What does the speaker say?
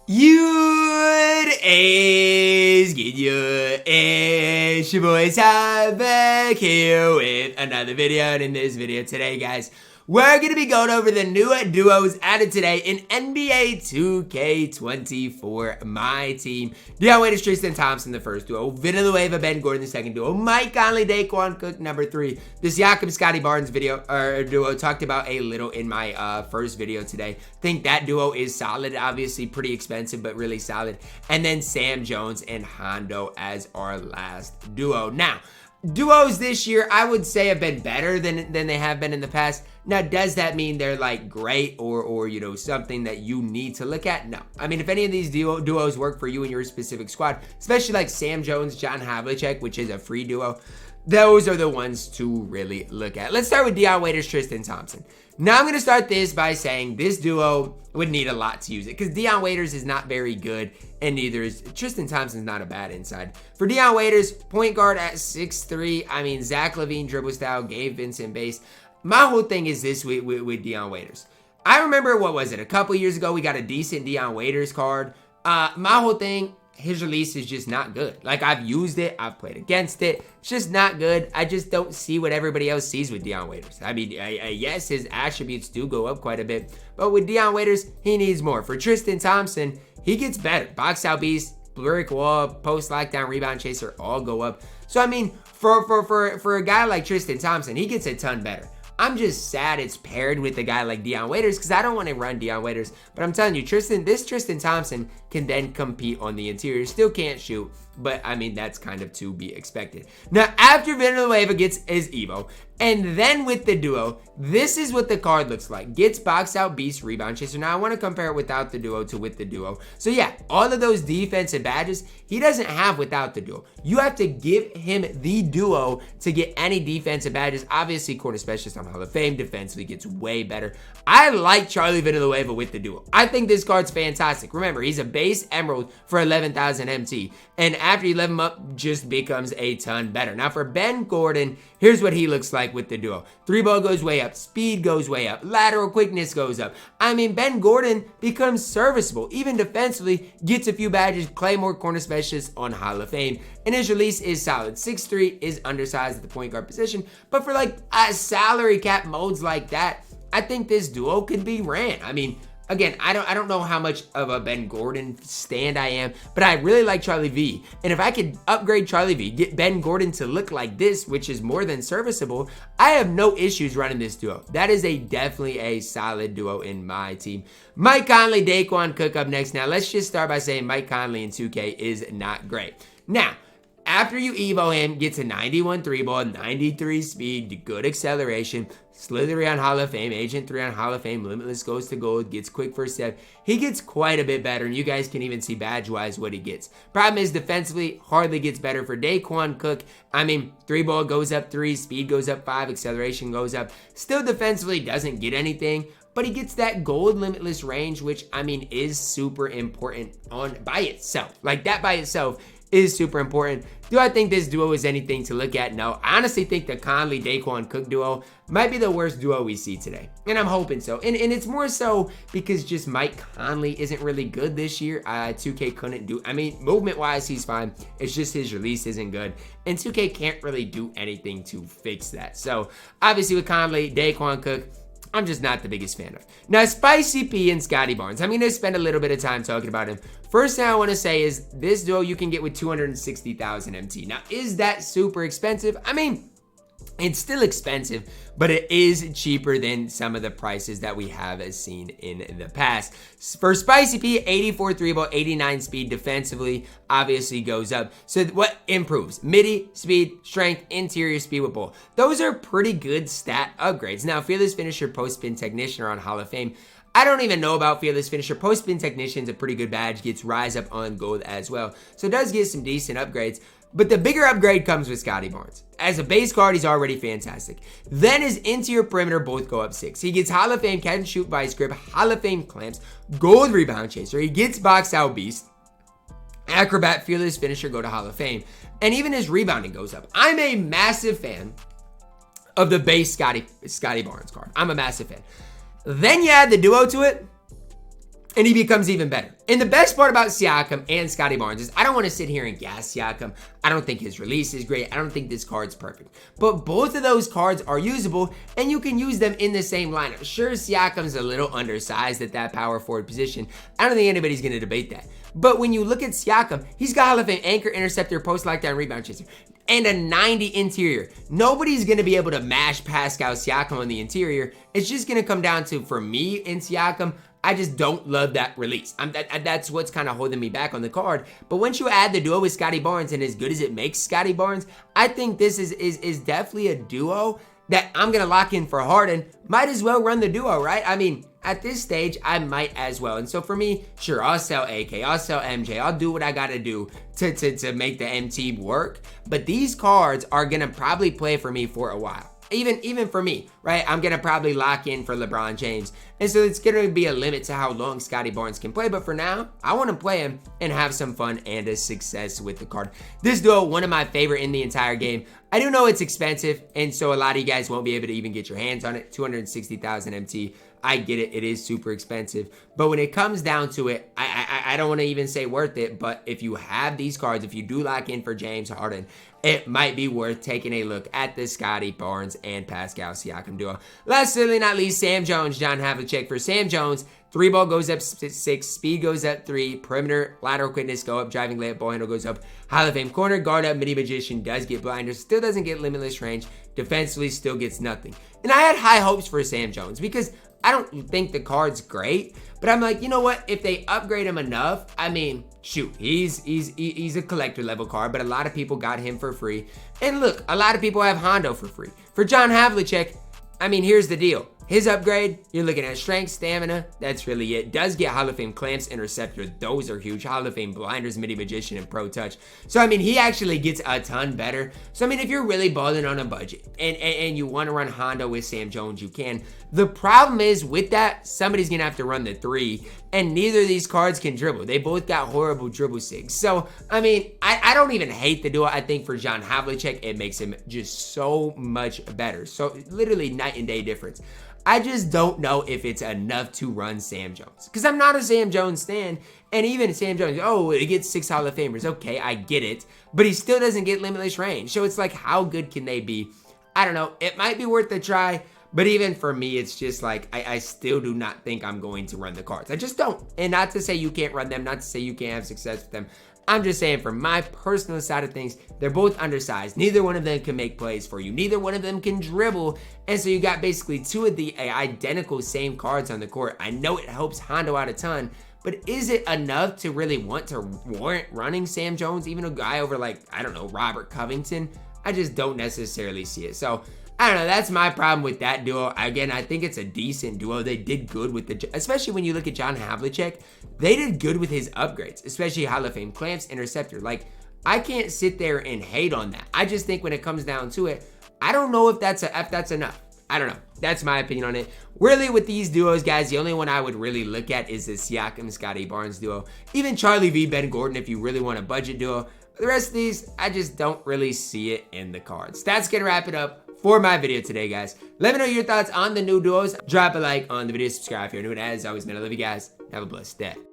Good is good, it's your boy Ty back here with another video. And in this video today, guys, we're going to be going over the new duos added today in NBA 2K24 MyTEAM. Dion Waiters, Tristan Thompson, the first duo. Villanueva, Ben Gordon, the second duo. Mike Conley, Daquan Cook, number 3. The Siakam, Scottie Barnes duo talked about a little in my first video today. Think that duo is solid. Obviously pretty expensive, but really solid. And then Sam Jones and Hondo as our last duo. Now, duos this year, I would say, have been better than they have been in the past. Now, does that mean they're like great or you know, something that you need to look at? No. I mean, if any of these duos work for you in your specific squad, especially like Sam Jones, John Havlicek, which is a free duo, those are the ones to really look at. Let's start with Dion Waiters, Tristan Thompson. Now, I'm going to start this by saying this duo would need a lot to use it because Dion Waiters is not very good, and neither is Tristan Thompson's not a bad inside. For Dion Waiters, point guard at 6'3". I mean, Zach LaVine dribble style, Gabe Vincent base. My whole thing is this with Dion Waiters. I remember, what was it, a couple years ago, we got a decent Dion Waiters card. My whole thing, his release is just not good. Like, I've used it, I've played against it. It's just not good. I just don't see what everybody else sees with Dion Waiters. I mean, yes, his attributes do go up quite a bit, but with Dion Waiters, he needs more. For Tristan Thompson, he gets better. Box out beast, brick wall, post lockdown, rebound chaser, all go up. So, I mean, for a guy like Tristan Thompson, he gets a ton better. I'm just sad it's paired with a guy like Dion Waiters because I don't want to run Dion Waiters. But I'm telling you, this Tristan Thompson can then compete on the interior. Still can't shoot, but I mean, that's kind of to be expected. Now, after Villanueva gets his Evo, and then with the duo, this is what the card looks like. Gets box out beast, rebound chaser. Now, I want to compare it without the duo to with the duo. So yeah, all of those defensive badges, he doesn't have without the duo. You have to give him the duo to get any defensive badges. Obviously, corner specialist on Hall of Fame, defensively gets way better. I like Charlie Villanueva with the duo. I think this card's fantastic. Remember, he's a base emerald for 11,000 MT. And after you level him up, just becomes a ton better. Now, for Ben Gordon, here's what he looks like with the duo. 3-ball goes way up. Speed goes way up. Lateral quickness goes up. I mean, Ben Gordon becomes serviceable. Even defensively, gets a few badges. Claymore, corner specialist on Hall of Fame. And his release is solid. 6'3", is undersized at the point guard position. But for like a salary cap modes like that, I think this duo could be ran. I mean, again, I don't know how much of a Ben Gordon stand I am, but I really like Charlie V. And if I could upgrade Charlie V, get Ben Gordon to look like this, which is more than serviceable, I have no issues running this duo. That is definitely a solid duo in my team. Mike Conley, Daquan Cook up next. Now, let's just start by saying Mike Conley in 2K is not great. Now, after you Evo him, gets a 91 3-ball, 93 speed, good acceleration, Slithery on Hall of Fame, Agent 3 on Hall of Fame, Limitless goes to gold, gets quick first step. He gets quite a bit better, and you guys can even see badge-wise what he gets. Problem is, defensively, hardly gets better for Daquan Cook. I mean, 3-ball goes up 3, speed goes up 5, acceleration goes up. Still defensively doesn't get anything, but he gets that gold limitless range, which, I mean, is super important by itself. Like, that by itself is super important. Do I think this duo is anything to look at? No. I honestly think the Conley Daquan Cook duo might be the worst duo we see today. And I'm hoping so. And it's more so because just Mike Conley isn't really good this year. 2K couldn't do, I mean, movement-wise, he's fine. It's just his release isn't good. And 2K can't really do anything to fix that. So, obviously with Conley, Daquan Cook, I'm just not the biggest fan of. Now, Spicy P and Scotty Barnes. I'm going to spend a little bit of time talking about him. First thing I want to say is this duo you can get with 260,000 MT. Now, is that super expensive? I mean, it's still expensive, but it is cheaper than some of the prices that we have seen in the past. For Spicy P, 84 3-ball, 89 speed defensively, obviously goes up. So what improves? Midi, speed, strength, interior speed with ball. Those are pretty good stat upgrades. Now, Fearless Finisher, Post Spin Technician are on Hall of Fame. I don't even know about Fearless Finisher. Post Spin Technician's a pretty good badge, gets Rise Up on gold as well. So it does get some decent upgrades. But the bigger upgrade comes with Scottie Barnes. As a base card, he's already fantastic. Then his interior perimeter both go up 6. He gets Hall of Fame catch and shoot vice grip, Hall of Fame clamps, gold rebound chaser. He gets box out beast, acrobat, fearless finisher go to Hall of Fame. And even his rebounding goes up. I'm a massive fan of the base Scottie Barnes card. I'm a massive fan. Then you add the duo to it, and he becomes even better. And the best part about Siakam and Scottie Barnes is I don't want to sit here and gas Siakam. I don't think his release is great. I don't think this card's perfect. But both of those cards are usable, and you can use them in the same lineup. Sure, Siakam's a little undersized at that power forward position. I don't think anybody's going to debate that. But when you look at Siakam, he's got Hall of Fame anchor, interceptor, post lockdown, rebound chaser, and a 90 interior. Nobody's going to be able to mash Pascal Siakam on the interior. It's just going to come down to, for me in Siakam, I just don't love that release. That's what's kind of holding me back on the card. But once you add the duo with Scottie Barnes, and as good as it makes Scottie Barnes, I think this is definitely a duo that I'm going to lock in for Harden. Might as well run the duo, right? I mean, at this stage, I might as well. And so for me, sure, I'll sell AK, I'll sell MJ, I'll do what I gotta do to make the MT work. But these cards are gonna probably play for me for a while. Even for me, right? I'm gonna probably lock in for LeBron James. And so it's gonna be a limit to how long Scottie Barnes can play. But for now, I wanna play him and have some fun and a success with the card. This duo, one of my favorite in the entire game. I do know it's expensive, and so a lot of you guys won't be able to even get your hands on it. 260,000 MT. I get it, it is super expensive. But when it comes down to it, I don't want to even say worth it, but if you have these cards, if you do lock in for James Harden, it might be worth taking a look at the Scottie Barnes and Pascal Siakam duo. Last but certainly not least, Sam Jones, John Havlicek. For Sam Jones, 3-ball goes up 6, speed goes up 3, perimeter, lateral quickness go up, driving layup, ball handle goes up, Hall of Fame corner, guard up, mini magician, does get blinders, still doesn't get limitless range, defensively still gets nothing. And I had high hopes for Sam Jones because I don't think the card's great, but I'm like, you know what? If they upgrade him enough, I mean, shoot, he's a collector level card, but a lot of people got him for free. And look, a lot of people have Hondo for free. For John Havlicek, I mean, here's the deal. His upgrade, you're looking at strength, stamina, that's really it. Does get Hall of Fame clamps, interceptor, those are huge. Hall of Fame blinders, midi magician, and pro touch. So I mean, he actually gets a ton better. So I mean, if you're really balling on a budget and you want to run Hondo with Sam Jones, you can. The problem is with that, somebody's gonna have to run the 3, and neither of these cards can dribble. They both got horrible dribble sigs. So I mean, I don't even hate the duo. I think for John Havlicek, it makes him just so much better. So literally night and day difference. I just don't know if it's enough to run Sam Jones, because I'm not a Sam Jones stan. And even Sam Jones, oh, he gets 6 Hall of Famers. Okay, I get it, but he still doesn't get limitless range. So it's like, how good can they be? I don't know. It might be worth a try, but even for me, it's just like, I still do not think I'm going to run the cards. I just don't. And not to say you can't run them, not to say you can't have success with them. I'm just saying, from my personal side of things, they're both undersized. Neither one of them can make plays for you. Neither one of them can dribble. And so you got basically 2 of the identical same cards on the court. I know it helps Hondo out a ton, but is it enough to really want to warrant running Sam Jones, even a guy over like, I don't know, Robert Covington? I just don't necessarily see it. So I don't know, that's my problem with that duo. Again, I think it's a decent duo. They did good with the, especially when you look at John Havlicek, they did good with his upgrades, especially Hall of Fame clamps, interceptor. Like, I can't sit there and hate on that. I just think when it comes down to it, I don't know if that's enough. I don't know. That's my opinion on it. Really, with these duos, guys, the only one I would really look at is the Siakam Scottie Barnes duo. Even Charlie V, Ben Gordon, if you really want a budget duo. The rest of these, I just don't really see it in the cards. That's gonna wrap it up for my video today, guys. Let me know your thoughts on the new duos. Drop a like on the video, subscribe if you're new, and as always, man, I love you guys. Have a blessed day.